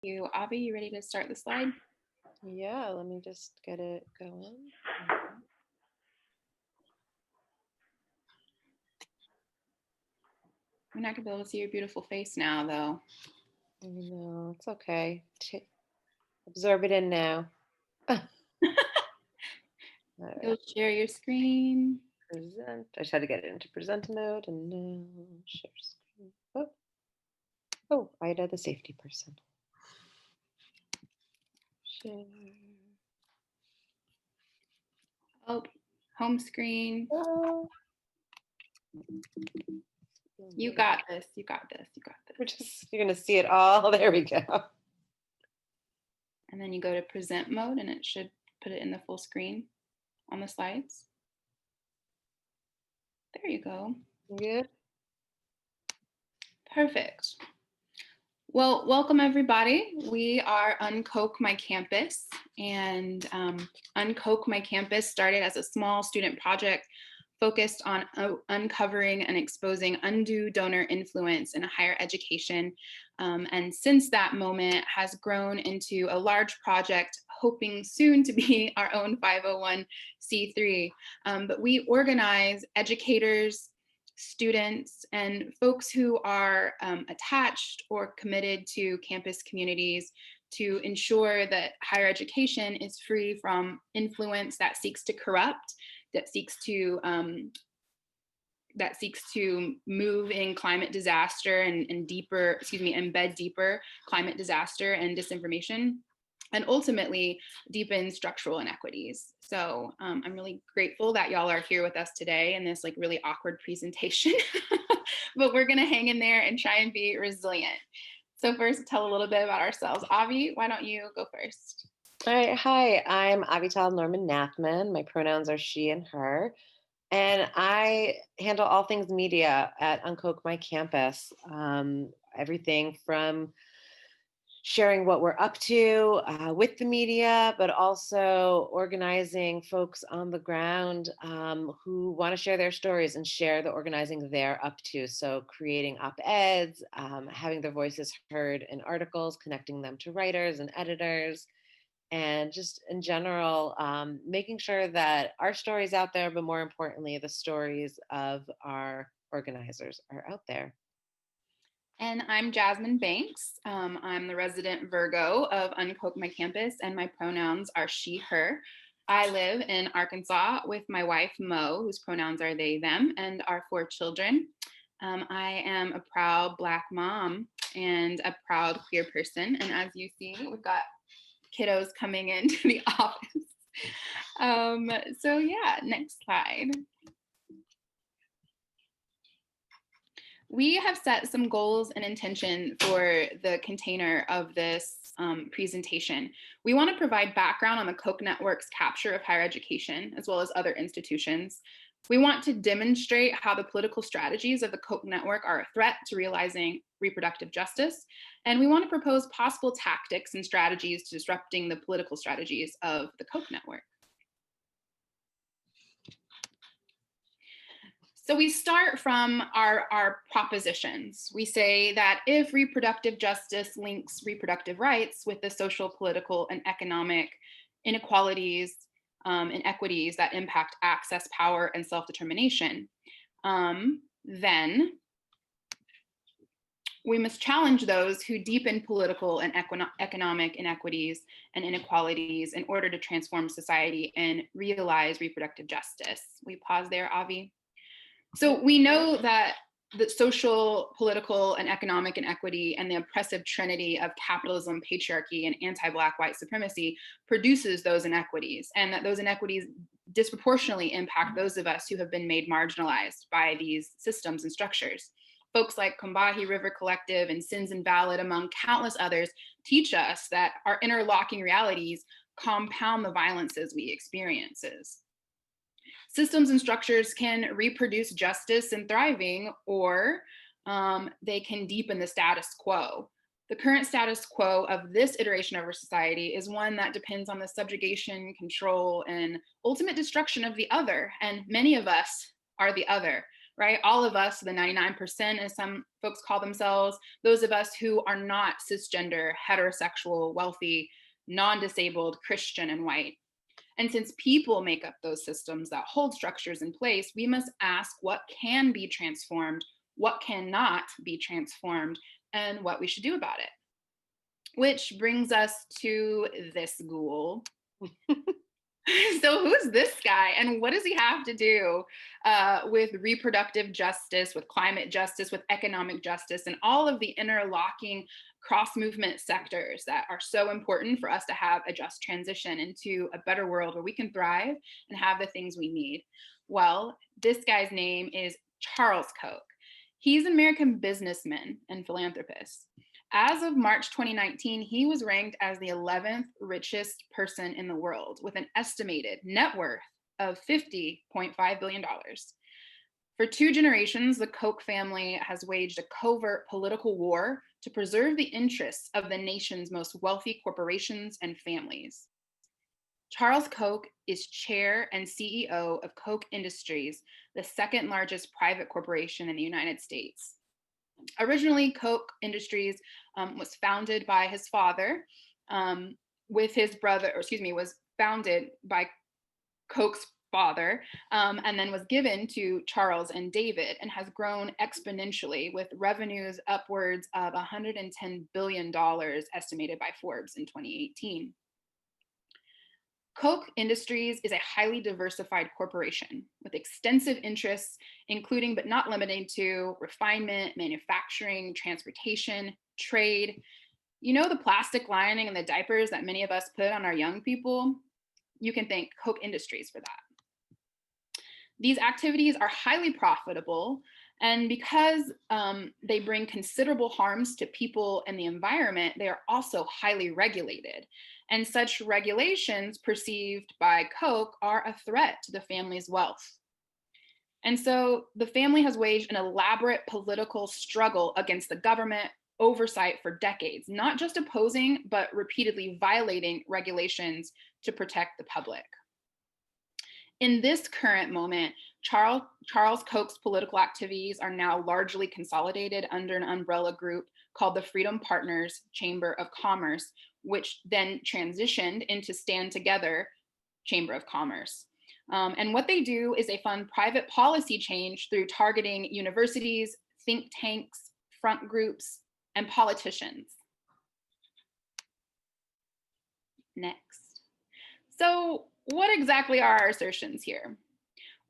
Avi, you ready to start the slide? Yeah, let me just get it going. We're not gonna be able to see your beautiful face now, though. I know, it's okay. Absorb it in now. All You'll right, share your screen. present. I just had to get it into present mode and now share screen. Oh, Ida, the safety person. Share. Oh, home screen. Oh, You got this. You got this. You got this. you're gonna see it all. There we go. And then you go to present mode and it should put it in the full screen on the slides. There you go. Good. Perfect. Well, welcome everybody. We are Uncoke My Campus, and Uncoke My Campus started as a small student project focused on uncovering and exposing undue donor influence in higher education. And since that moment has grown into a large project, hoping soon to be our own 501c3. But we organize educators, students, and folks who are attached or committed to campus communities to ensure that higher education is free from influence that seeks to corrupt, that seeks to move in climate disaster and deeper, embed deeper climate disaster and disinformation, and ultimately deepen structural inequities. So I'm really grateful that y'all are here with us today in this like really awkward presentation, but we're gonna hang in there and try and be resilient. So first, tell a little bit about ourselves. Avi, why don't you go first? All right. Hi, I'm Avital Norman Nathman. My pronouns are she and her. And I handle all things media at Uncoke My Campus. Everything from sharing what we're up to with the media, but also organizing folks on the ground who want to share their stories and share the organizing they're up to. So creating op-eds, having their voices heard in articles, connecting them to writers and editors, and just in general, making sure that our stories out there, but more importantly, the stories of our organizers are out there. And I'm Jasmine Banks. I'm the resident Virgo of Uncoke My Campus, and my pronouns are she, her. I live in Arkansas with my wife, Mo, whose pronouns are they, them, and our 4 children. I am a proud Black mom and a proud queer person. And as you see, we've got kiddos coming into the office. So yeah, next slide. We have set some goals and intention for the container of this presentation. We want to provide background on the Koch network's capture of higher education, as well as other institutions. We want to demonstrate how the political strategies of the Koch network are a threat to realizing reproductive justice. And we want to propose possible tactics and strategies to disrupting the political strategies of the Koch network. So we start from our propositions. We say that if reproductive justice links reproductive rights with the social, political, and economic inequalities and equities that impact access, power, and self-determination, then we must challenge those who deepen political and economic inequities and inequalities in order to transform society and realize reproductive justice. We pause there, Avi. So we know that the social, political, and economic inequity and the oppressive trinity of capitalism, patriarchy, and anti-Black white supremacy produces those inequities, and that those inequities disproportionately impact those of us who have been made marginalized by these systems and structures. Folks like Combahee River Collective and Sins Invalid, among countless others, teach us that our interlocking realities compound the violences we experience. Systems and structures can reproduce justice and thriving, or they can deepen the status quo. The current status quo of this iteration of our society is one that depends on the subjugation, control, and ultimate destruction of the other. And many of us are the other, right? All of us, the 99%, as some folks call themselves, those of us who are not cisgender, heterosexual, wealthy, non-disabled, Christian, and white. And since people make up those systems that hold structures in place, we must ask what can be transformed, what cannot be transformed, and what we should do about it. Which brings us to this ghoul. So who's this guy and what does he have to do with reproductive justice, with climate justice, with economic justice, and all of the interlocking cross-movement sectors that are so important for us to have a just transition into a better world where we can thrive and have the things we need? Well, this guy's name is Charles Koch. He's an American businessman and philanthropist. As of March 2019, he was ranked as the 11th richest person in the world with an estimated net worth of $50.5 billion. For 2 generations, the Koch family has waged a covert political war to preserve the interests of the nation's most wealthy corporations and families. Charles Koch is chair and CEO of Koch Industries, the second largest private corporation in the United States. Originally, Koch Industries was founded by his father with his brother, was founded by Koch's father, and then was given to Charles and David, and has grown exponentially with revenues upwards of $110 billion estimated by Forbes in 2018. Koch Industries is a highly diversified corporation with extensive interests, including but not limited to refinement, manufacturing, transportation, trade. You know, the plastic lining and the diapers that many of us put on our young people? You can thank Koch Industries for that. These activities are highly profitable, and because they bring considerable harms to people and the environment, they are also highly regulated. And such regulations perceived by Koch are a threat to the family's wealth. And so the family has waged an elaborate political struggle against the government oversight for decades, not just opposing, but repeatedly violating regulations to protect the public. In this current moment, Charles Koch's political activities are now largely consolidated under an umbrella group called the Freedom Partners Chamber of Commerce, which then transitioned into Stand Together Chamber of Commerce. And what they do is they fund private policy change through targeting universities, think tanks, front groups, and politicians. Next. So what exactly are our assertions here?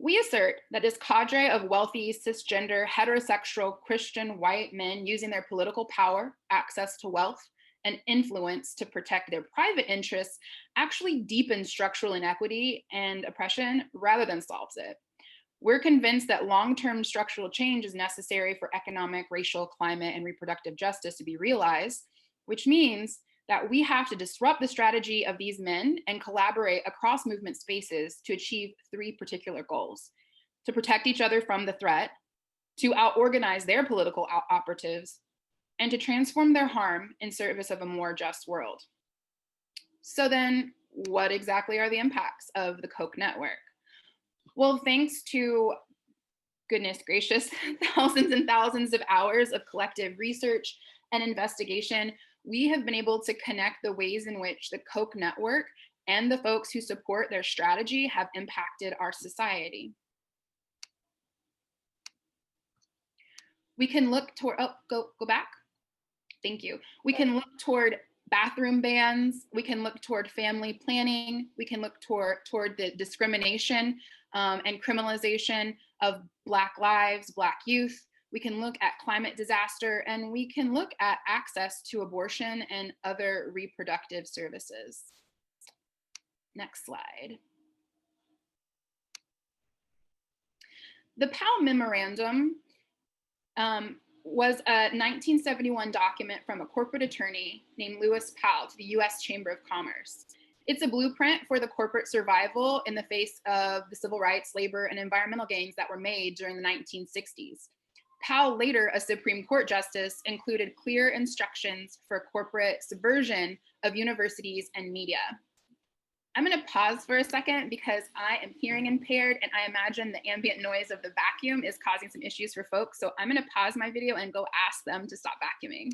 We assert that this cadre of wealthy, cisgender, heterosexual, Christian, white men using their political power, access to wealth, and influence to protect their private interests actually deepens structural inequity and oppression rather than solves it. We're convinced that long-term structural change is necessary for economic, racial, climate, and reproductive justice to be realized, which means that we have to disrupt the strategy of these men and collaborate across movement spaces to achieve 3 particular goals: to protect each other from the threat, to out-organize their political operatives, and to transform their harm in service of a more just world. So then, what exactly are the impacts of the Koch network? Well, thanks to, goodness gracious, thousands and thousands of hours of collective research and investigation, we have been able to connect the ways in which the Koch network and the folks who support their strategy have impacted our society. We can look toward, go back. Thank you. We can look toward bathroom bans. We can look toward family planning. We can look toward the discrimination and criminalization of Black lives, Black youth. We can look at climate disaster, and we can look at access to abortion and other reproductive services. Next slide. The Powell Memorandum was a 1971 document from a corporate attorney named Lewis Powell to the US Chamber of Commerce. It's a blueprint for the corporate survival in the face of the civil rights, labor, and environmental gains that were made during the 1960s. Powell, later a Supreme Court justice, included clear instructions for corporate subversion of universities and media. I'm going to pause for a second because I am hearing impaired and I imagine the ambient noise of the vacuum is causing some issues for folks. So I'm going to pause my video and go ask them to stop vacuuming.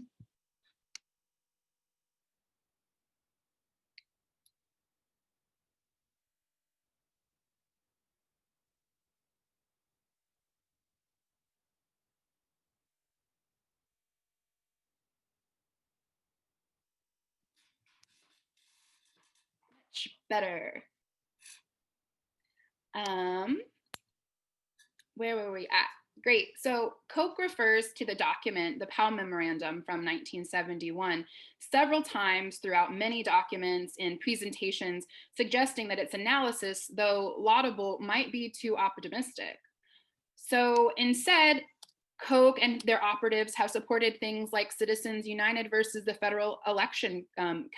Much better. Where were we at? Great. So Koch refers to the document, the Powell Memorandum from 1971, several times throughout many documents and presentations, suggesting that its analysis, though laudable, might be too optimistic. So instead, Koch and their operatives have supported things like Citizens United versus the Federal Election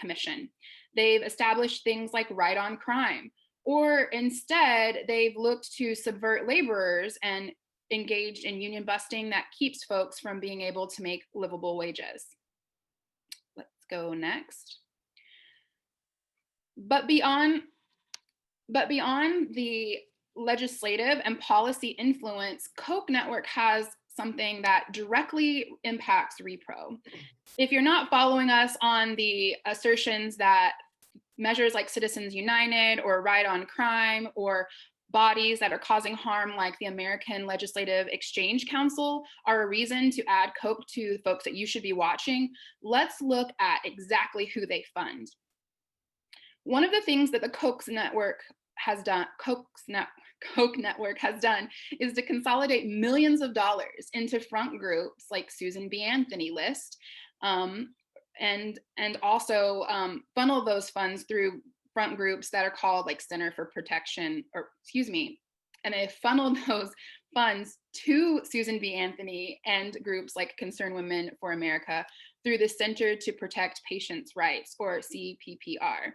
Commission. They've established things like Right on Crime, or instead, they've looked to subvert laborers and engaged in union busting that keeps folks from being able to make livable wages. Let's go next. But beyond the legislative and policy influence, Koch network has something that directly impacts repro. If you're not following us on the assertions that measures like Citizens United or Right on Crime or bodies that are causing harm like the American Legislative Exchange Council are a reason to add Koch to folks that you should be watching, let's look at exactly who they fund. One of the things that the Koch network has done, Koch network has done, is to consolidate millions of dollars into front groups like Susan B. Anthony List, and also funnel those funds through front groups that are called like Center for Protection, or excuse me, and they funneled those funds to Susan B. Anthony and groups like Concerned Women for America through the Center to Protect Patients' Rights, or CPPR.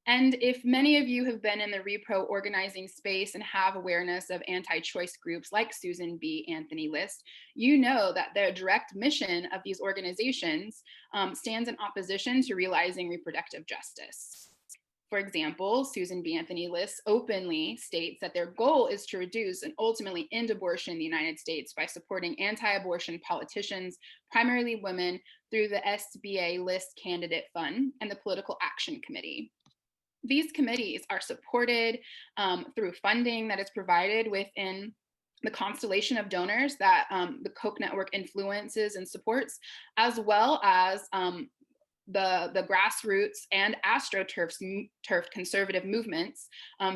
And if many of you have been in the repro organizing space and have awareness of anti-choice groups like Susan B. Anthony List, you know that the direct mission of these organizations stands in opposition to realizing reproductive justice. For example, Susan B. Anthony List openly states that their goal is to reduce and ultimately end abortion in the United States by supporting anti-abortion politicians, primarily women, through the SBA List Candidate Fund and the Political Action Committee. These committees are supported through funding that is provided within the constellation of donors that the Koch network influences and supports, as well as the grassroots and astroturf conservative movements.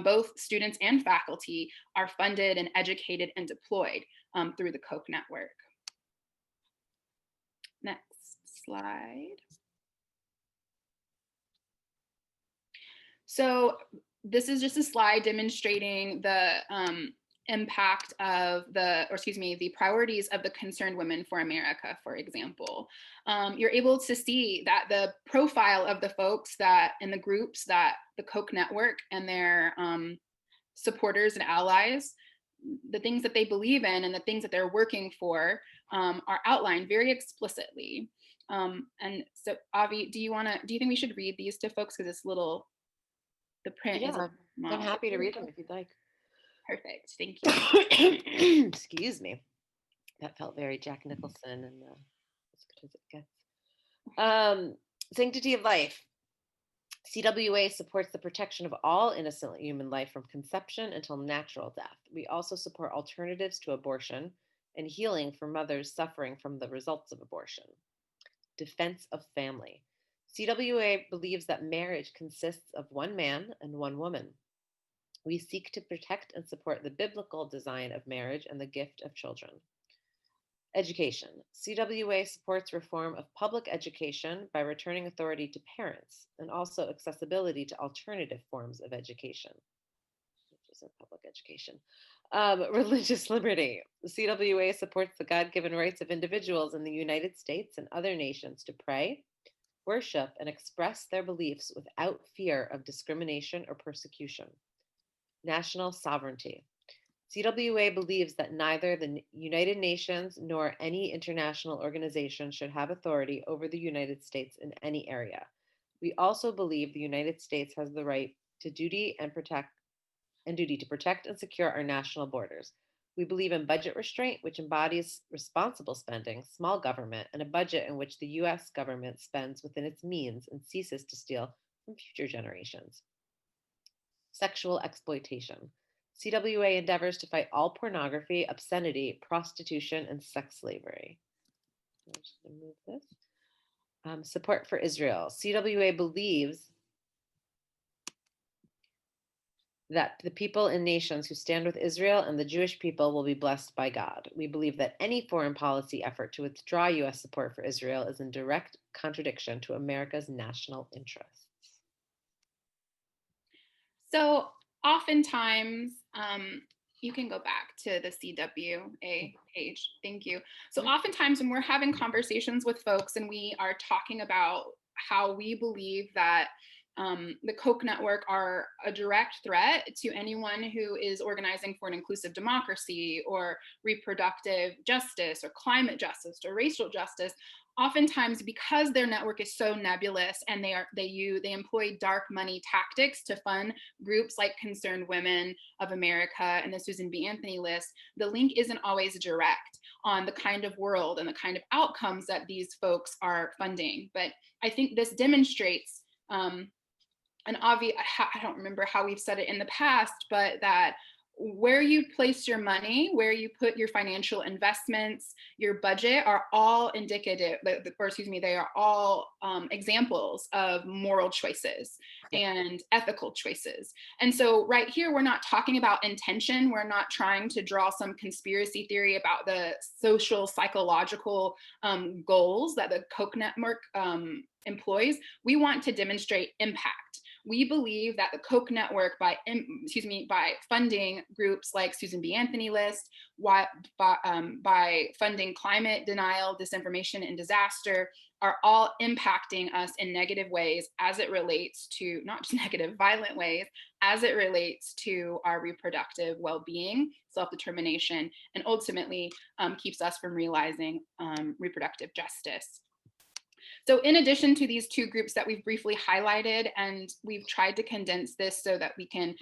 Both students and faculty are funded and educated and deployed through the Koch network. Next slide. So this is just a slide demonstrating the impact of the priorities of the Concerned Women for America, for example. You're able to see that the profile of the folks that in the groups that the Koch network and their supporters and allies, the things that they believe in and the things that they're working for are outlined very explicitly. And so Avi, do you think we should read these to folks, because it's little, the print is Yeah, small. I'm happy to read them if you'd like. Perfect, thank you. Excuse me. That felt very Jack Nicholson and as good as it gets. Sanctity of life. CWA supports the protection of all innocent human life from conception until natural death. We also support alternatives to abortion and healing for mothers suffering from the results of abortion. Defense of family. CWA believes that marriage consists of one man and one woman. We seek to protect and support the biblical design of marriage and the gift of children. Education. CWA supports reform of public education by returning authority to parents and also accessibility to alternative forms of education, which is public education. Religious liberty. The CWA supports the God-given rights of individuals in the United States and other nations to pray, worship, and express their beliefs without fear of discrimination or persecution. National sovereignty. CWA believes that neither the United Nations nor any international organization should have authority over the United States in any area. We also believe the United States has the right to duty and protect and duty to protect and secure our national borders. We believe in budget restraint, which embodies responsible spending, small government, and a budget in which the US government spends within its means and ceases to steal from future generations. Sexual exploitation. CWA endeavors to fight all pornography, obscenity, prostitution, and sex slavery. I'm just going to move this. Support for Israel. CWA believes that the people and nations who stand with Israel and the Jewish people will be blessed by God. We believe that any foreign policy effort to withdraw US support for Israel is in direct contradiction to America's national interests. So oftentimes, you can go back to the CWA page. Thank you. So oftentimes when we're having conversations with folks and we are talking about how we believe that the Koch network are a direct threat to anyone who is organizing for an inclusive democracy or reproductive justice or climate justice or racial justice, oftentimes because their network is so nebulous and they employ dark money tactics to fund groups like Concerned Women of America and the Susan B. Anthony list, the link isn't always direct on the kind of world and the kind of outcomes that these folks are funding. But I think this demonstrates and obvious, I don't remember how we've said it in the past, but that where you place your money, where you put your financial investments, your budget are all indicative, or excuse me, they are all examples of moral choices and ethical choices. And so right here, we're not talking about intention. We're not trying to draw some conspiracy theory about the social, psychological goals that the Koch network employs. We want to demonstrate impact. We believe that the Koch network, by funding groups like Susan B. Anthony List, by funding climate denial, disinformation, and disaster, are all impacting us in negative ways as it relates to, not just negative, violent ways, as it relates to our reproductive well-being, self-determination, and ultimately keeps us from realizing reproductive justice. So in addition to these two groups that we've briefly highlighted, and we've tried to condense this so that we can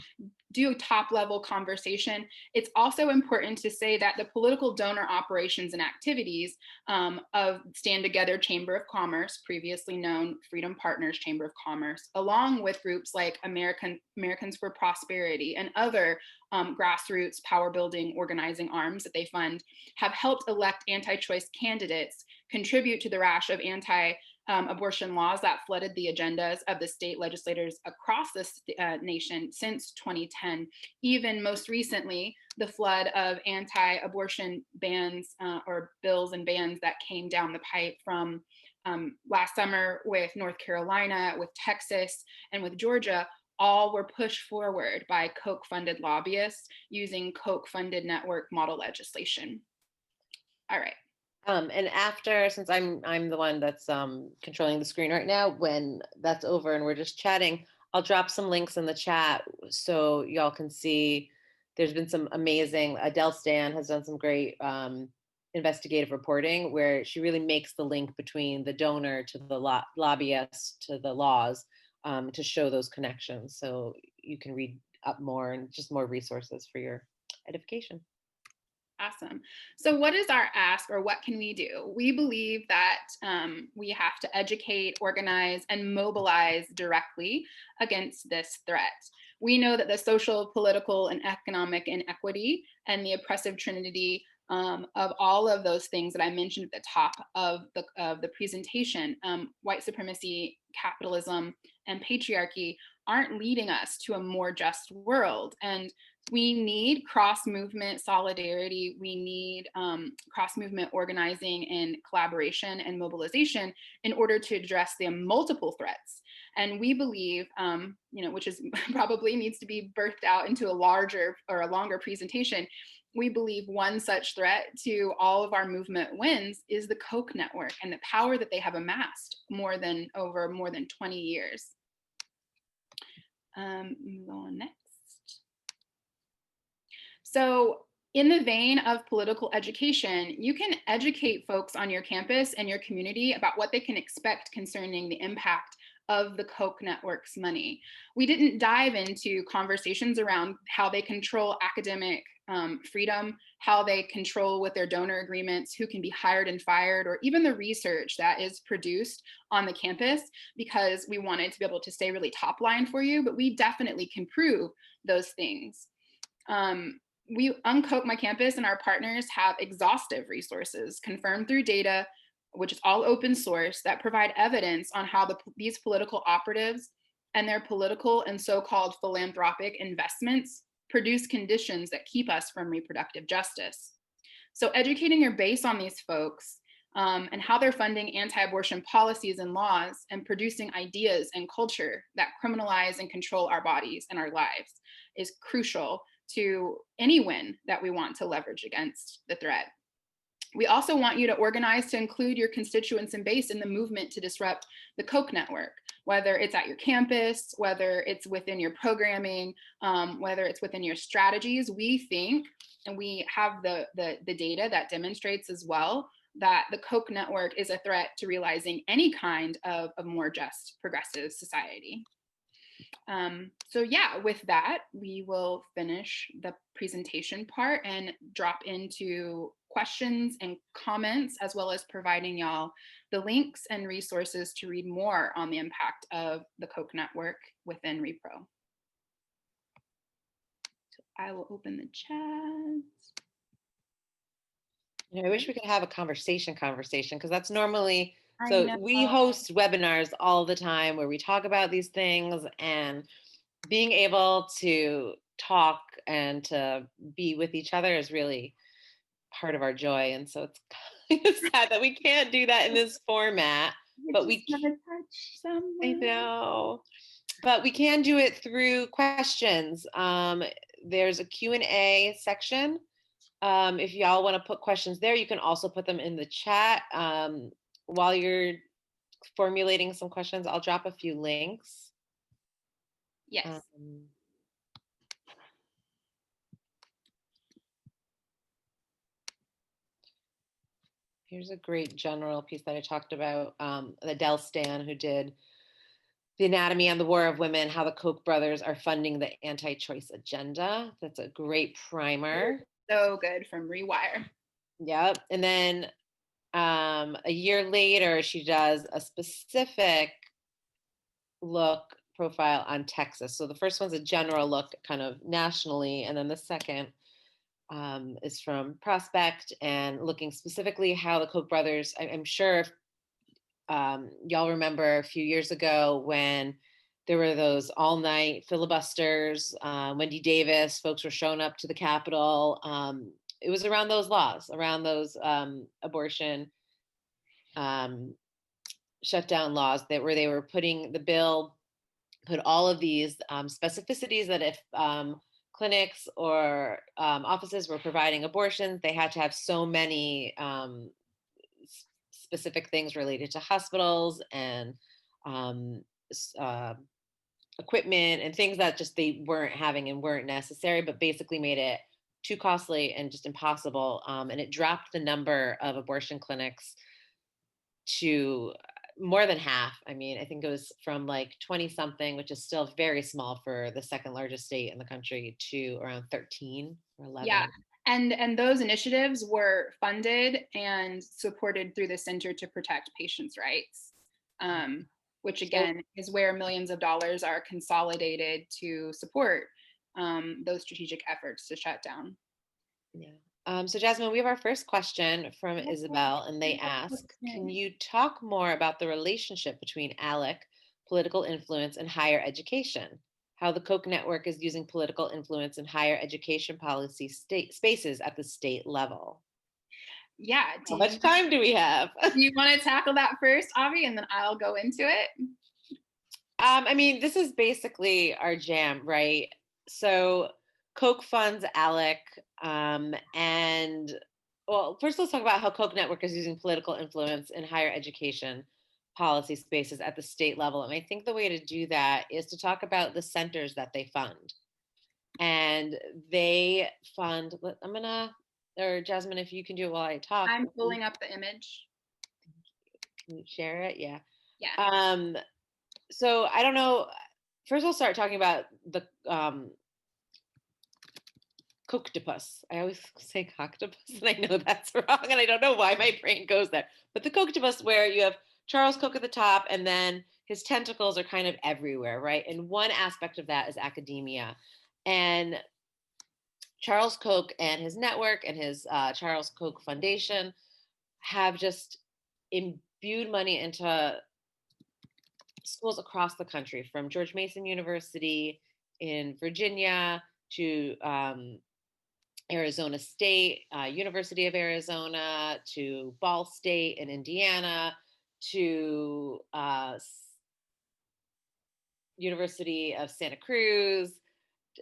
do a top level conversation, it's also important to say that the political donor operations and activities of Stand Together Chamber of Commerce, previously known Freedom Partners Chamber of Commerce, along with groups like Americans for Prosperity and other grassroots power building organizing arms that they fund, have helped elect anti-choice candidates, contribute to the rash of abortion laws that flooded the agendas of the state legislators across this nation since 2010. Even most recently, the flood of anti-abortion bans or bills and bans that came down the pipe from last summer with North Carolina, with Texas, and with Georgia, all were pushed forward by Koch-funded lobbyists using Koch-funded network model legislation. All right. And after, since I'm the one that's controlling the screen right now, when that's over and we're just chatting, I'll drop some links in the chat so y'all can see. There's been some amazing, Adele Stan has done some great investigative reporting where she really makes the link between the donor to the lobbyist to the laws to show those connections. So you can read up more and just more resources for your edification. Awesome. So what is our ask, or what can we do? We believe that we have to educate, organize, and mobilize directly against this threat. We know that the social, political, and economic inequity and the oppressive trinity of all of those things that I mentioned at the top of the presentation, white supremacy, capitalism, and patriarchy, aren't leading us to a more just world. And we need cross-movement solidarity. We need cross-movement organizing and collaboration and mobilization in order to address the multiple threats. And we believe, which is probably needs to be birthed out into a larger or a longer presentation. We believe one such threat to all of our movement wins is the Koch network and the power that they have amassed over more than 20 years. Move on next. So in the vein of political education, you can educate folks on your campus and your community about what they can expect concerning the impact of the Koch network's money. We didn't dive into conversations around how they control academic freedom, how they control with their donor agreements, who can be hired and fired, or even the research that is produced on the campus, because we wanted to be able to stay really top line for you, but we definitely can prove those things. We Uncoke My Campus and our partners have exhaustive resources confirmed through data, which is all open source, that provide evidence on how these political operatives and their political and so-called philanthropic investments produce conditions that keep us from reproductive justice. So educating your base on these folks and how they're funding anti-abortion policies and laws and producing ideas and culture that criminalize and control our bodies and our lives is crucial to any win that we want to leverage against the threat. We also want you to organize to include your constituents and base in the movement to disrupt the Koch network, whether it's at your campus, whether it's within your programming, whether it's within your strategies. We think, and we have the data that demonstrates as well, that the Koch network is a threat to realizing any kind of a more just, progressive society. So yeah, with that, we will finish the presentation part and drop into questions and comments, as well as providing y'all the links and resources to read more on the impact of the Koch network within Repro. So I will open the chat. I wish we could have a conversation because that's normally, so we host webinars all the time where we talk about these things, and being able to talk and to be with each other is really part of our joy. And so it's kind of sad that we can't do that in this format, but we can. I know, but we can do it through questions. There's a Q&A section. If y'all want to put questions there, you can also put them in the chat. While you're formulating some questions, I'll drop a few links. Yes. Here's a great general piece that I talked about, Adele Stan, who did The Anatomy and the War of Women, How the Koch brothers are funding the anti-choice agenda. That's a great primer. So good, from Rewire. Yep. And then a year later, she does a specific look profile on Texas. So the first one's a general look kind of nationally, and then the second is from Prospect and looking specifically how the Koch brothers, I'm sure y'all remember a few years ago when there were those all-night filibusters, Wendy Davis, folks were showing up to the Capitol. It was around those laws, around those abortion shutdown laws where they were putting the bill, put all of these specificities that if clinics or offices were providing abortions, they had to have so many specific things related to hospitals and equipment and things that just they weren't having and weren't necessary, but basically made it too costly and just impossible. And it dropped the number of abortion clinics to more than half. I mean, I think it was from like 20 something, which is still very small for the second largest state in the country, to around 13 or 11. Yeah. And those initiatives were funded and supported through the Center to Protect Patients' Rights, which again is where millions of dollars are consolidated to support those strategic efforts to shut down. Yeah. So Jasmine, we have our first question from Isabel, and they ask, can you talk more about the relationship between ALEC, political influence, and higher education? How the Koch network is using political influence in higher education policy spaces at the state level? Yeah. How much time do we have? Do you want to tackle that first, Avi, and then I'll go into it? I mean, this is basically our jam, right? So Koch funds ALEC, and well, first let's talk about how Koch network is using political influence in higher education policy spaces at the state level. And I think the way to do that is to talk about the centers that they fund. And they fund, or Jasmine, if you can do it while I talk. I'm pulling up the image. Can you share it? Yeah. Yeah. So I don't know. First, I'll start talking about the coctopus. I always say coctopus, and I know that's wrong, and I don't know why my brain goes there. But the coctopus, where you have Charles Koch at the top, and then his tentacles are kind of everywhere, right? And one aspect of that is academia. And Charles Koch and his network and his Charles Koch Foundation have just imbued money into schools across the country, from George Mason University in Virginia to Arizona State, University of Arizona, to Ball State in Indiana, to University of Santa Cruz.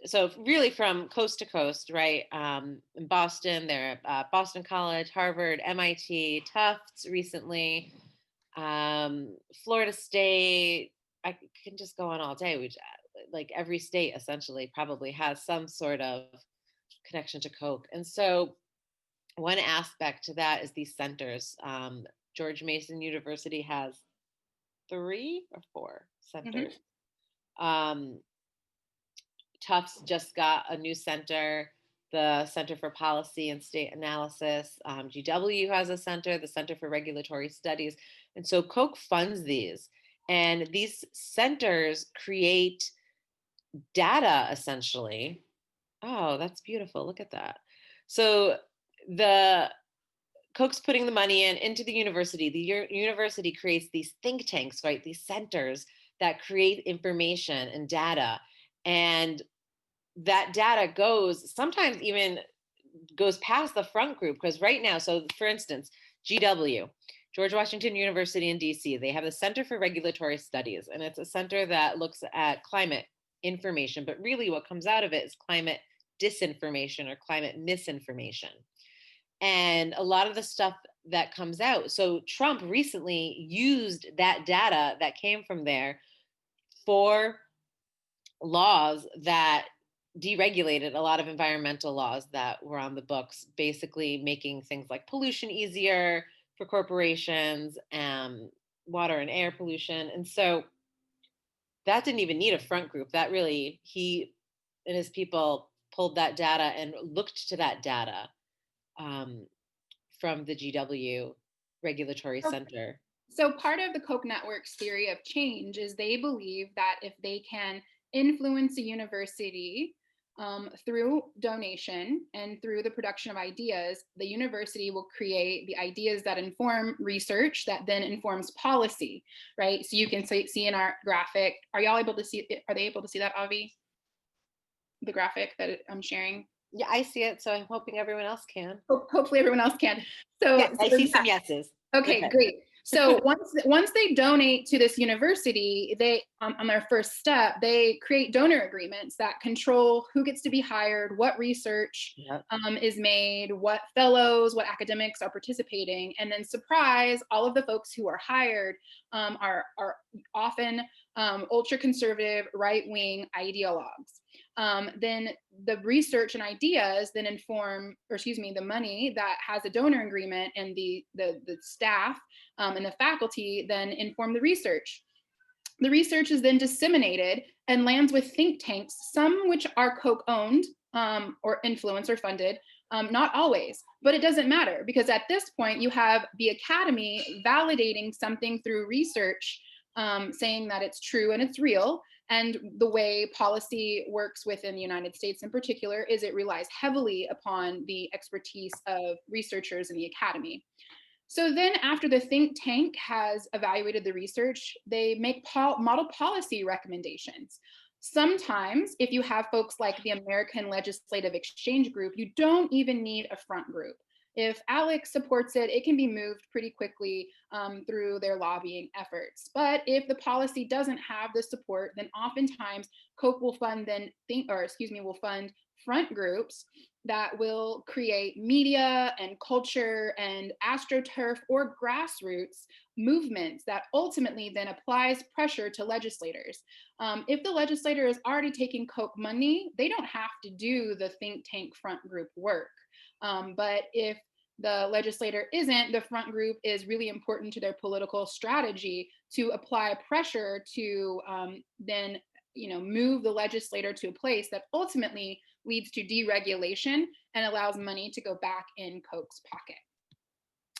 So really from coast to coast, right? In Boston, they're Boston College, Harvard, MIT, Tufts recently, Florida State. I can just go on all day. Which, like every state essentially probably has some sort of connection to Coke. And so one aspect to that is these centers. George Mason University has 3 or 4 Mhm. centers. Um, Tufts just got a new center, the Center for Policy and State Analysis. GW has a center, the Center for Regulatory Studies. And so Koch funds these. And these centers create data essentially. Oh, that's beautiful. Look at that. So the Koch's putting the money into the university. The university creates these think tanks, right? These centers that create information and data. And that data sometimes even goes past the front group, because right now, so for instance, GW, George Washington University in DC, they have the Center for Regulatory Studies, and it's a center that looks at climate information, but really what comes out of it is climate disinformation or climate misinformation. And a lot of the stuff that comes out. So Trump recently used that data that came from there for laws that deregulated a lot of environmental laws that were on the books, basically making things like pollution easier for corporations, water and air pollution. And so that didn't even need a front group. That really, he and his people pulled that data and looked to that data um, from the GW Regulatory So Center. So part of the Koch network's theory of change is they believe that if they can influence a university through donation and through the production of ideas, the university will create the ideas that inform research that then informs policy, right? So you can see in our graphic, are y'all able to see, are they able to see that, Avi? The graphic that I'm sharing? Yeah, I see it. So I'm hoping everyone else can. Hopefully everyone else can. So, Yes, I so see yeah, some yeses. okay, Okay. great. So once they donate to this university, they on their first step, they create donor agreements that control who gets to be hired, what research Yep. is made, what fellows, what academics are participating, and then surprise, all of the folks who are hired are often ultra conservative, right wing ideologues. Then the research and ideas then inform, or excuse me, the money that has a donor agreement and the staff and the faculty then inform the research. The research is then disseminated and lands with think tanks, some which are Koch owned or influenced or funded, not always, but it doesn't matter because at this point you have the academy validating something through research, saying that it's true and it's real. And the way policy works within the United States in particular is it relies heavily upon the expertise of researchers in the academy. So then, after the think tank has evaluated the research, they make model policy recommendations. Sometimes, if you have folks like the American Legislative Exchange Group, you don't even need a front group. If Alex supports it, it can be moved pretty quickly through their lobbying efforts. But if the policy doesn't have the support, then oftentimes Koch will fund will fund front groups that will create media and culture and astroturf or grassroots movements that ultimately then applies pressure to legislators. If the legislator is already taking Koch money, they don't have to do the think tank front group work. But if the legislator isn't, the front group is really important to their political strategy to apply pressure to then move the legislator to a place that ultimately leads to deregulation and allows money to go back in Koch's pocket.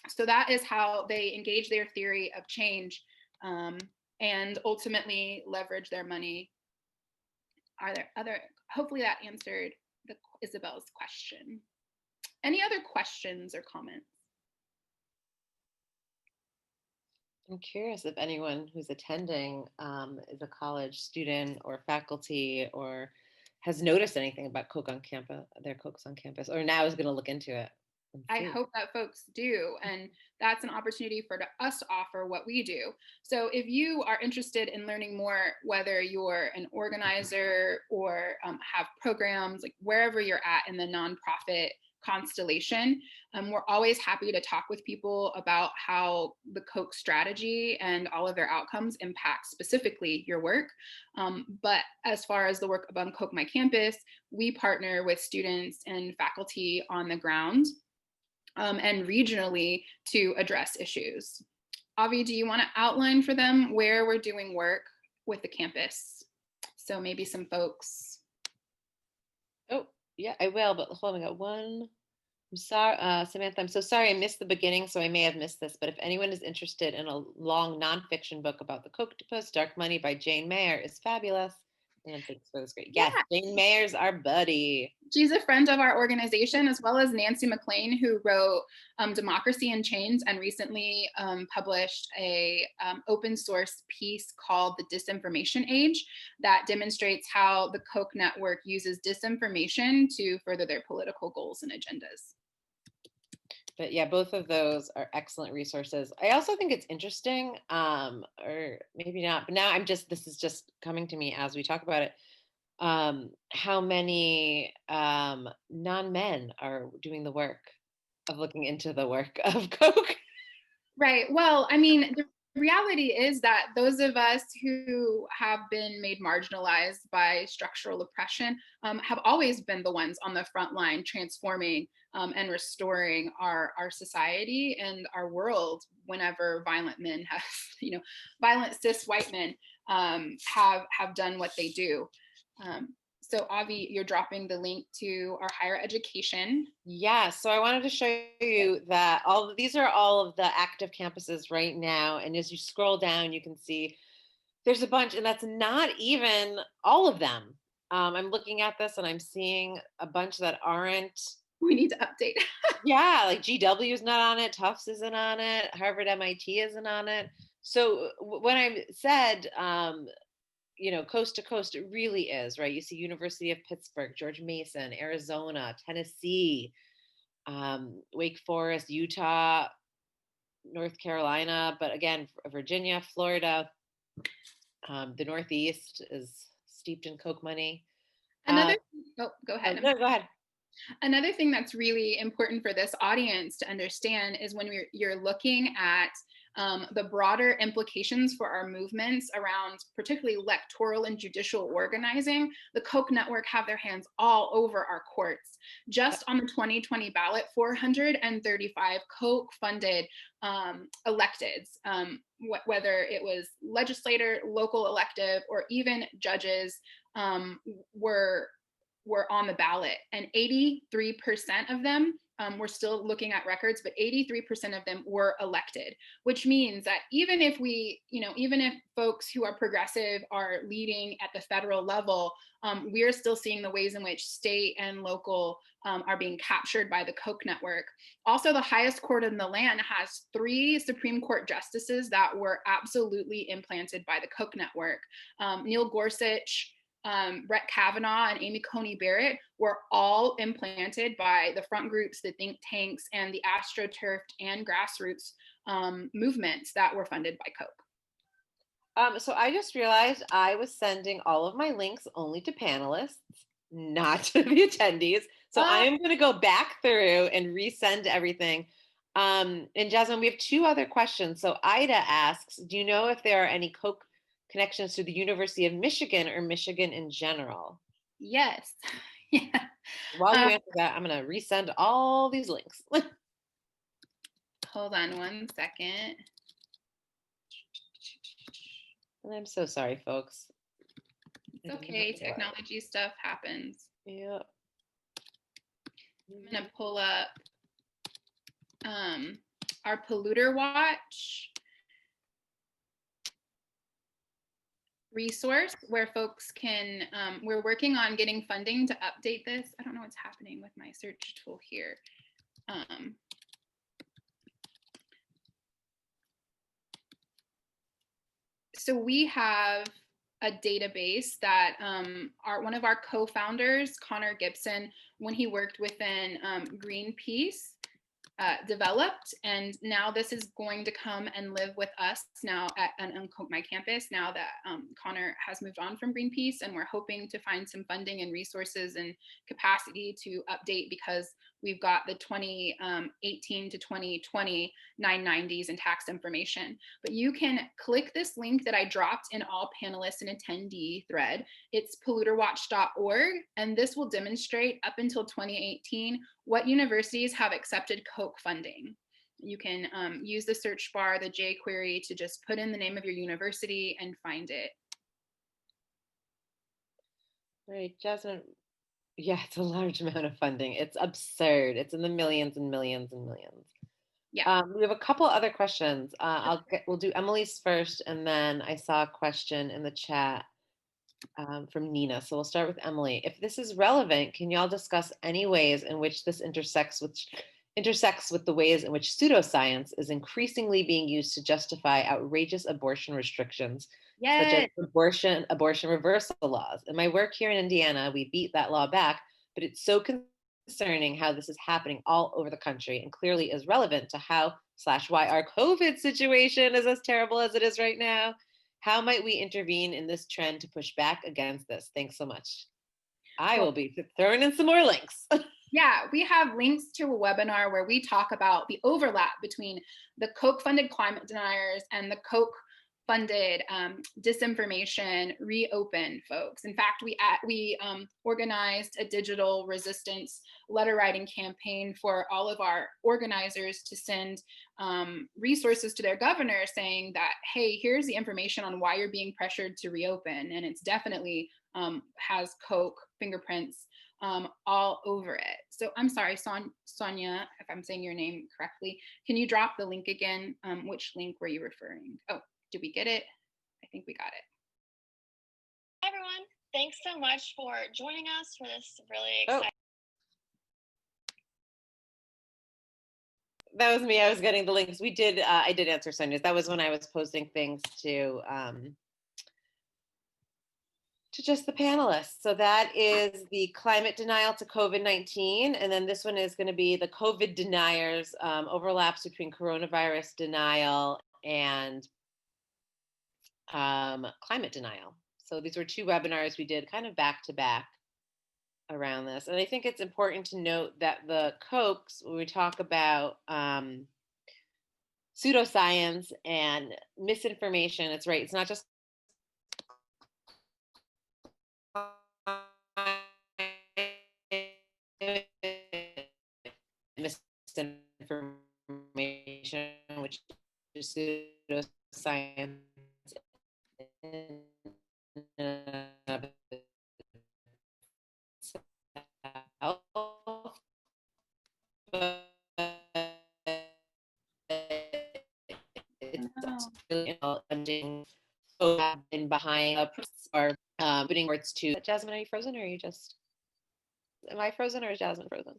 So that is how they engage their theory of change and ultimately leverage their money. Are there other, hopefully that answered Isabel's question. Any other questions or comments? I'm curious if anyone who's attending is a college student or faculty or has noticed anything about Koch on campus, their Kochs on campus, or now is going to look into it. I hope that folks do, and that's an opportunity for us to offer what we do. So if you are interested in learning more, whether you're an organizer or have programs, like wherever you're at in the nonprofit constellation, we're always happy to talk with people about how the Koch strategy and all of their outcomes impact specifically your work. But as far as the work of Koch My Campus, we partner with students and faculty on the ground and regionally to address issues. Avi, do you want to outline for them where we're doing work with the campus? So maybe some folks. Oh, yeah, I will, but hold on, I got one. I'm sorry, Samantha, I'm so sorry I missed the beginning, so I may have missed this, but if anyone is interested in a long nonfiction book about the Kochtopus, Dark Money by Jane Mayer is fabulous. And thanks for this great. Yes, Jane Mayer's our buddy. She's a friend of our organization, as well as Nancy McLean, who wrote Democracy in Chains and recently published a open source piece called The Disinformation Age that demonstrates how the Koch network uses disinformation to further their political goals and agendas. But yeah, both of those are excellent resources. I also think it's interesting, or maybe not, but now this is just coming to me as we talk about it, how many non-men are doing the work of looking into the work of Koch. Right. Well, I mean, the reality is that those of us who have been made marginalized by structural oppression have always been the ones on the front line transforming and restoring our society and our world whenever violent men have, violent cis white men have done what they do. So Avi, you're dropping the link to our higher education. Yeah, so I wanted to show you that these are all of the active campuses right now. And as you scroll down, you can see there's a bunch, and that's not even all of them. I'm looking at this and I'm seeing a bunch that aren't. We need to update. Yeah, like GW is not on it, Tufts isn't on it, Harvard MIT isn't on it. So when I said coast to coast, it really is, right? You see University of Pittsburgh, George Mason, Arizona, Tennessee, Wake Forest, Utah, North Carolina, but again, Virginia, Florida, the Northeast is steeped in Koch money. Go ahead. No, go ahead. Another thing that's really important for this audience to understand is when you're looking at the broader implications for our movements around particularly electoral and judicial organizing, the Koch network have their hands all over our courts. Just on the 2020 ballot, 435 Koch-funded electeds, whether it was legislator, local elective, or even judges, were on the ballot, and 83% of them, we're still looking at records, but 83% of them were elected, which means that even if even if folks who are progressive are leading at the federal level, we are still seeing the ways in which state and local are being captured by the Koch network. Also, the highest court in the land has 3 Supreme Court justices that were absolutely implanted by the Koch network. Neil Gorsuch, Brett Kavanaugh, and Amy Coney Barrett were all implanted by the front groups, the think tanks, and the astroturfed and grassroots movements that were funded by Koch. So I just realized I was sending all of my links only to panelists, not to the attendees. So I am going to go back through and resend everything. And Jasmine, we have 2 other questions. So Ida asks, do you know if there are any Koch connections to the University of Michigan or Michigan in general? Yes. Yeah. While you answer that, I'm going to resend all these links. Hold on one second. And I'm so sorry, folks. It's okay. Technology stuff happens. Yeah. I'm gonna pull up our polluter watch resource where folks can, we're working on getting funding to update this. I don't know what's happening with my search tool here. So we have a database that one of our co-founders, Connor Gibson, when he worked within Greenpeace, developed, and now this is going to come and live with us now at my campus now that Connor has moved on from Greenpeace, and we're hoping to find some funding and resources and capacity to update, because we've got the 2018 to 2020 990s and tax information. But you can click this link that I dropped in all panelists and attendee thread. It's polluterwatch.org, and this will demonstrate up until 2018 what universities have accepted Koch funding. You can use the search bar, the jQuery, to just put in the name of your university and find it. Right, Jasmine. Yeah, it's a large amount of funding. It's absurd. It's in the millions and millions and millions. Yeah. We have a couple other questions. We'll do Emily's first, and then I saw a question in the chat from Nina. So we'll start with Emily. If this is relevant, can y'all discuss any ways in which this intersects with the ways in which pseudoscience is increasingly being used to justify outrageous abortion restrictions, such as abortion reversal laws? In my work here in Indiana, we beat that law back, but it's so concerning how this is happening all over the country, and clearly is relevant to how/why our COVID situation is as terrible as it is right now. How might we intervene in this trend to push back against this? Thanks so much. I will be throwing in some more links. Yeah, we have links to a webinar where we talk about the overlap between the Koch-funded climate deniers and the Koch-funded disinformation reopen folks. In fact, we organized a digital resistance letter writing campaign for all of our organizers to send resources to their governor saying that, hey, here's the information on why you're being pressured to reopen. And it's definitely has Koch fingerprints all over it. So I'm sorry, Sonia, if I'm saying your name correctly, can you drop the link again? Which link were you referring? Oh, did we get it? I think we got it. Hi, everyone. Thanks so much for joining us for this really exciting. That was me. I was getting the links. I did answer Sonia's. That was when I was posting things to just the panelists. So that is the climate denial to COVID-19. And then this one is going to be the COVID deniers, overlaps between coronavirus denial and climate denial. So these were two webinars we did kind of back to back around this. And I think it's important to note that the Kochs, when we talk about pseudoscience and misinformation, it's right. It's not just misinformation, which is pseudoscience. It's really ending behind or putting words to. Jasmine, are you frozen, or are you just? Am I frozen, or is Jasmine frozen?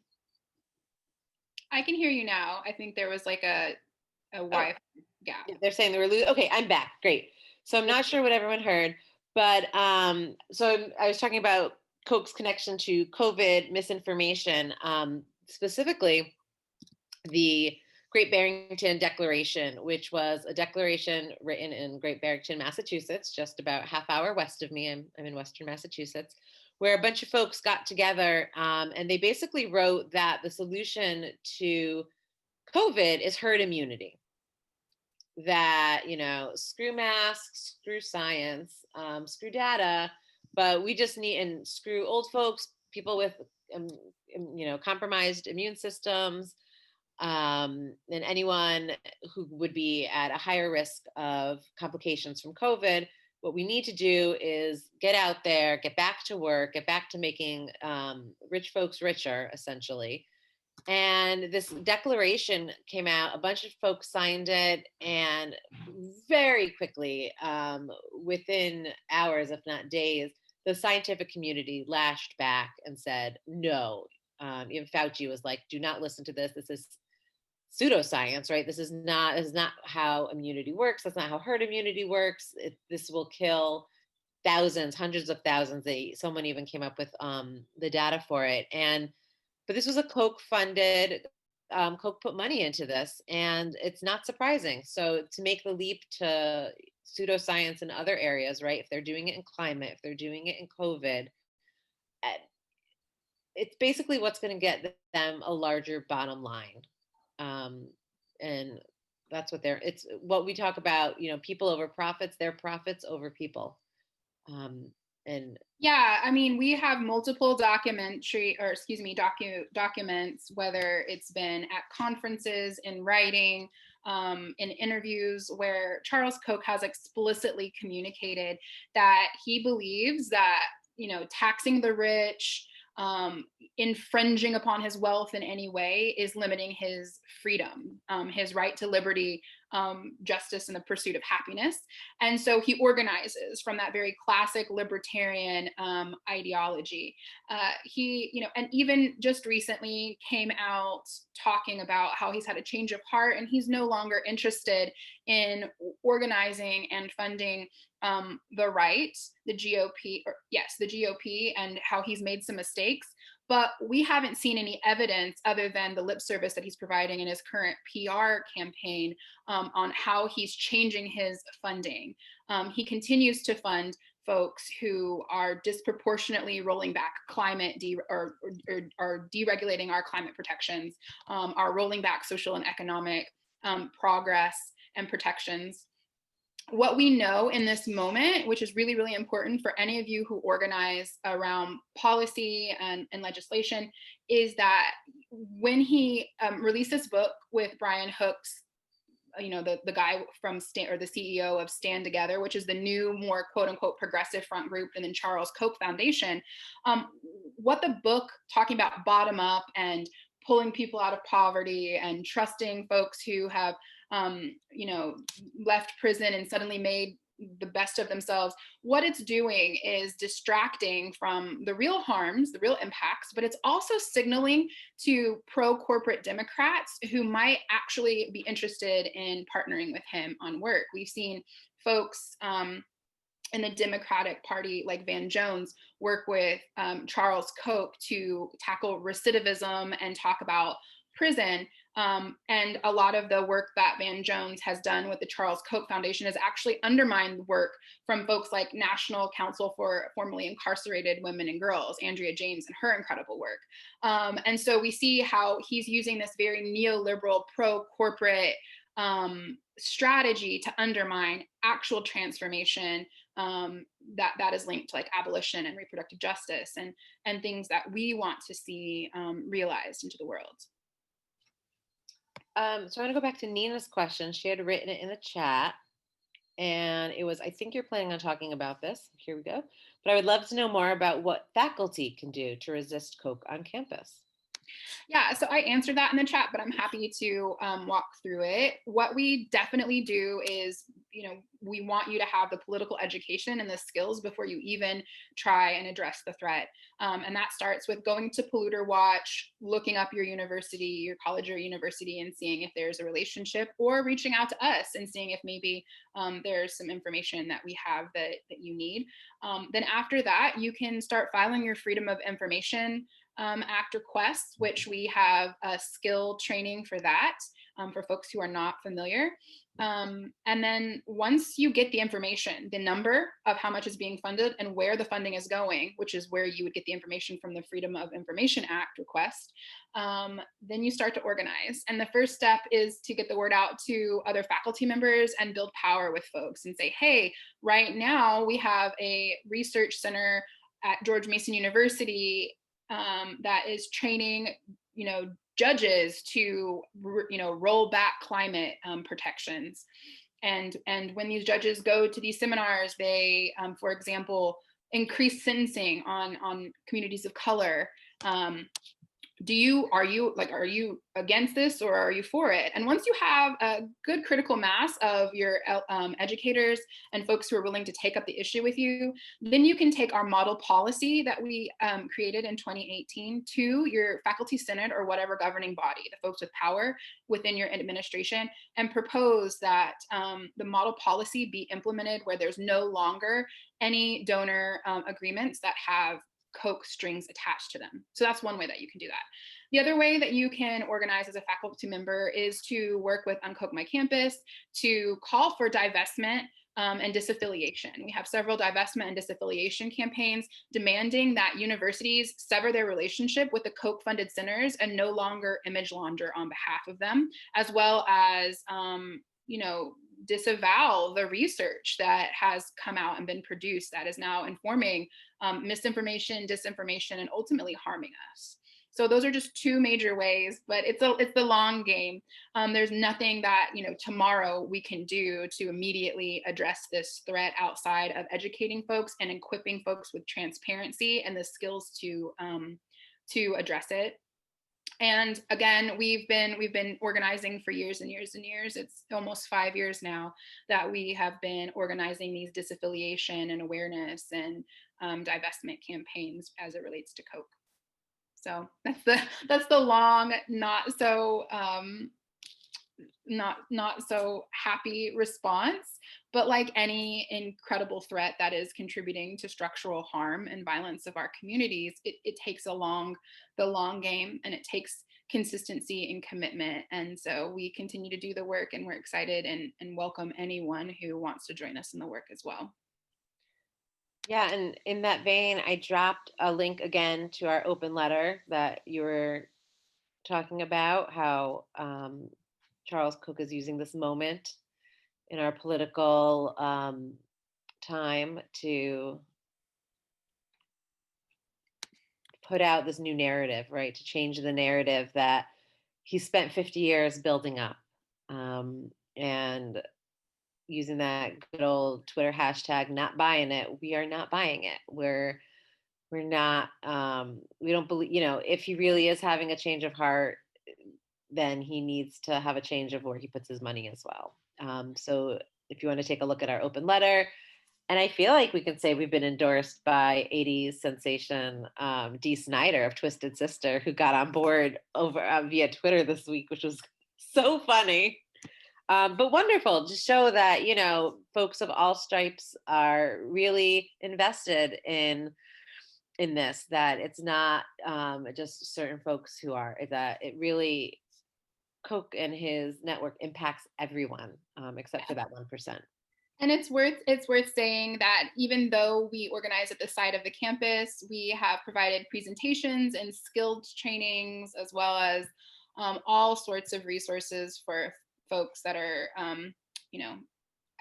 I can hear you now. I think there was like a Wi-Fi gap. They're saying they were losing. Okay, I'm back. Great. So I'm not sure what everyone heard, but so I was talking about Koch's connection to COVID misinformation, specifically the Great Barrington Declaration, which was a declaration written in Great Barrington, Massachusetts, just about a half hour west of me. I'm in Western Massachusetts, where a bunch of folks got together and they basically wrote that the solution to COVID is herd immunity. That, screw masks, screw science, screw data, but we just need, and screw old folks, people with, compromised immune systems, and anyone who would be at a higher risk of complications from COVID. what we need to do is get out there, get back to work, get back to making rich folks richer, essentially. And this declaration came out, a bunch of folks signed it, and very quickly, within hours, if not days, the scientific community lashed back and said, no. Even Fauci was like, do not listen to this. This is pseudoscience, right? This is not how immunity works. That's not how herd immunity works. This will kill thousands, hundreds of thousands. Someone even came up with the data for it. But this was a Koch funded, Koch put money into this, and it's not surprising. So to make the leap to pseudoscience in other areas, right? If they're doing it in climate, if they're doing it in COVID, it's basically what's going to get them a larger bottom line. And that's it's what we talk about, people over profits, their profits over people. And yeah, I mean, we have multiple documents, whether it's been at conferences, in writing, in interviews, where Charles Koch has explicitly communicated that he believes that, taxing the rich, infringing upon his wealth in any way is limiting his freedom, his right to liberty, justice, and the pursuit of happiness. And so he organizes from that very classic libertarian ideology. And even just recently came out talking about how he's had a change of heart and he's no longer interested in organizing and funding the right, the GOP, and how he's made some mistakes. But we haven't seen any evidence other than the lip service that he's providing in his current PR campaign on how he's changing his funding. He continues to fund folks who are disproportionately rolling back climate or deregulating our climate protections, are rolling back social and economic progress and protections. What we know in this moment, which is really, really important for any of you who organize around policy and legislation, is that when he released this book with Brian Hooks, the guy from the CEO of Stand Together, which is the new, more quote unquote progressive front group, and then Charles Koch Foundation, what the book, talking about bottom up and pulling people out of poverty and trusting folks who have left prison and suddenly made the best of themselves, what it's doing is distracting from the real harms, the real impacts, but it's also signaling to pro-corporate Democrats who might actually be interested in partnering with him on work. We've seen folks in the Democratic Party, like Van Jones, work with Charles Koch to tackle recidivism and talk about prison. And a lot of the work that Van Jones has done with the Charles Koch Foundation has actually undermined work from folks like National Council for Formerly Incarcerated Women and Girls, Andrea James, and her incredible work. And so we see how he's using this very neoliberal, pro-corporate strategy to undermine actual transformation that is linked to like abolition and reproductive justice and things that we want to see realized into the world. So I want to go back to Nina's question. She had written it in the chat, and it was, I think you're planning on talking about this. Here we go. But I would love to know more about what faculty can do to resist Koch on campus. Yeah, so I answered that in the chat, but I'm happy to walk through it. What we definitely do is, we want you to have the political education and the skills before you even try and address the threat. And that starts with going to Polluter Watch, looking up your university, your college or university, and seeing if there's a relationship, or reaching out to us and seeing if maybe there's some information that we have that you need. Then after that, you can start filing your Freedom of Information Act requests, which we have a skill training for that for folks who are not familiar. And then once you get the information, the number of how much is being funded and where the funding is going, which is where you would get the information from the Freedom of Information Act request, then you start to organize. And the first step is to get the word out to other faculty members and build power with folks and say, hey, right now we have a research center at George Mason University that is training, judges to, roll back climate protections. And when these judges go to these seminars, they, for example, increase sentencing on communities of color. Are you against this, or are you for it? And once you have a good critical mass of your educators and folks who are willing to take up the issue with you, then you can take our model policy that we created in 2018 to your faculty senate or whatever governing body, the folks with power within your administration, and propose that the model policy be implemented where there's no longer any donor agreements that have Koch strings attached to them. So that's one way that you can do that. The other way that you can organize as a faculty member is to work with Unkoch My Campus to call for divestment and disaffiliation. We have several divestment and disaffiliation campaigns demanding that universities sever their relationship with the Koch-funded centers and no longer image launder on behalf of them, as well as disavow the research that has come out and been produced that is now informing misinformation, disinformation, and ultimately harming us. So those are just two major ways, but it's the long game. There's nothing that tomorrow we can do to immediately address this threat outside of educating folks and equipping folks with transparency and the skills to address it. And again, we've been organizing for years and years and years. It's almost 5 years now that we have been organizing these disaffiliation and awareness and divestment campaigns as it relates to Koch. So that's the long, not so happy response. But like any incredible threat that is contributing to structural harm and violence of our communities, it takes the long game, and it takes consistency and commitment. And so we continue to do the work, and we're excited and welcome anyone who wants to join us in the work as well. Yeah, and in that vein, I dropped a link again to our open letter that you were talking about, how Charles Koch is using this moment in our political time to put out this new narrative, right? To change the narrative that he spent 50 years building up. And using that good old Twitter hashtag, not buying it. We are not buying it. We're not, we don't believe, if he really is having a change of heart, then he needs to have a change of where he puts his money as well. So if you want to take a look at our open letter, and I feel like we can say we've been endorsed by 80s sensation Dee Snider of Twisted Sister, who got on board over via Twitter this week, which was so funny. But wonderful to show that, folks of all stripes are really invested in this, that it's not just certain folks who are, that it really, Koch and his network impacts everyone except for that 1%. And it's worth saying that even though we organize at the side of the campus, we have provided presentations and skilled trainings, as well as all sorts of resources for folks that are,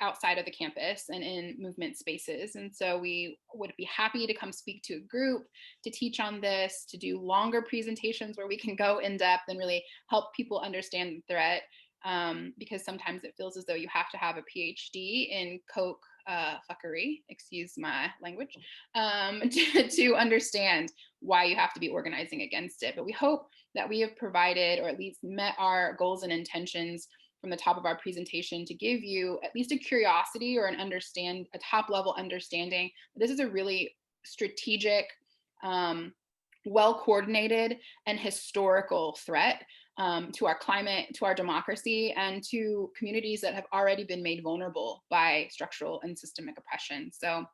outside of the campus and in movement spaces. And so we would be happy to come speak to a group, to teach on this, to do longer presentations where we can go in depth and really help people understand the threat. Because sometimes it feels as though you have to have a PhD in Koch fuckery, excuse my language, to understand why you have to be organizing against it. But we hope that we have provided, or at least met our goals and intentions from the top of our presentation, to give you at least a curiosity or a top level understanding. This is a really strategic, well coordinated, and historical threat to our climate, to our democracy, and to communities that have already been made vulnerable by structural and systemic oppression. So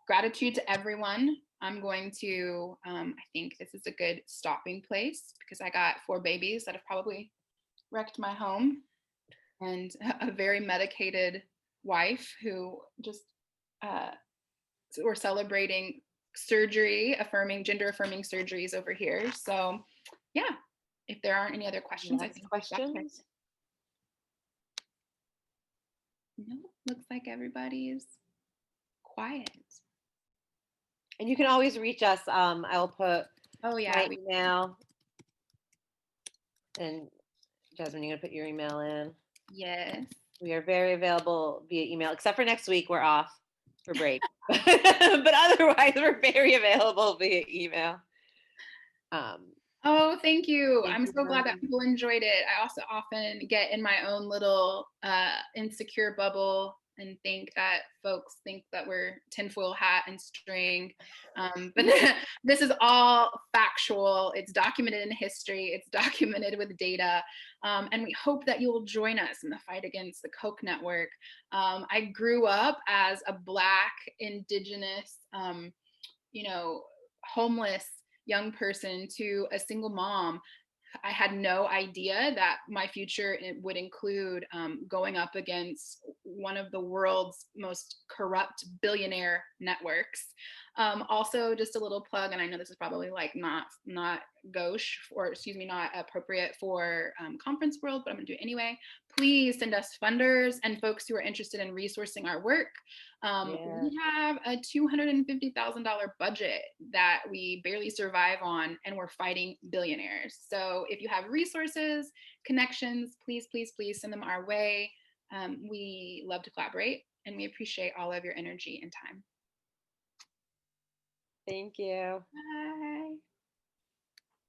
gratitude to everyone. I'm going to, I think this is a good stopping place, because I got 4 babies that have probably wrecked my home, and a very medicated wife who just, we're celebrating gender affirming surgeries over here. So yeah, if there aren't any other questions, I think questions. No, looks like everybody's quiet. And you can always reach us. I'll put my email. And Jasmine, you're gonna put your email in? Yes. We are very available via email, except for next week. We're off for break. But otherwise, we're very available via email. Oh, thank you. Thank I'm you, so glad that Norman. people enjoyed it. I also often get in my own little insecure bubble and think that folks think that we're tinfoil hat and string. But this is all factual. It's documented in history. It's documented with data. And we hope that you'll join us in the fight against the Koch network. I grew up as a Black, Indigenous, homeless young person to a single mom. I had no idea that my future would include going up against one of the world's most corrupt billionaire networks. Also, just a little plug, and I know this is probably like not gauche, or excuse me, not appropriate for conference world, but I'm gonna do it anyway. Please send us funders and folks who are interested in resourcing our work. We have a $250,000 budget that we barely survive on, and we're fighting billionaires. So if you have resources, connections, please, please, please send them our way. We love to collaborate, and we appreciate all of your energy and time. Thank you. Bye.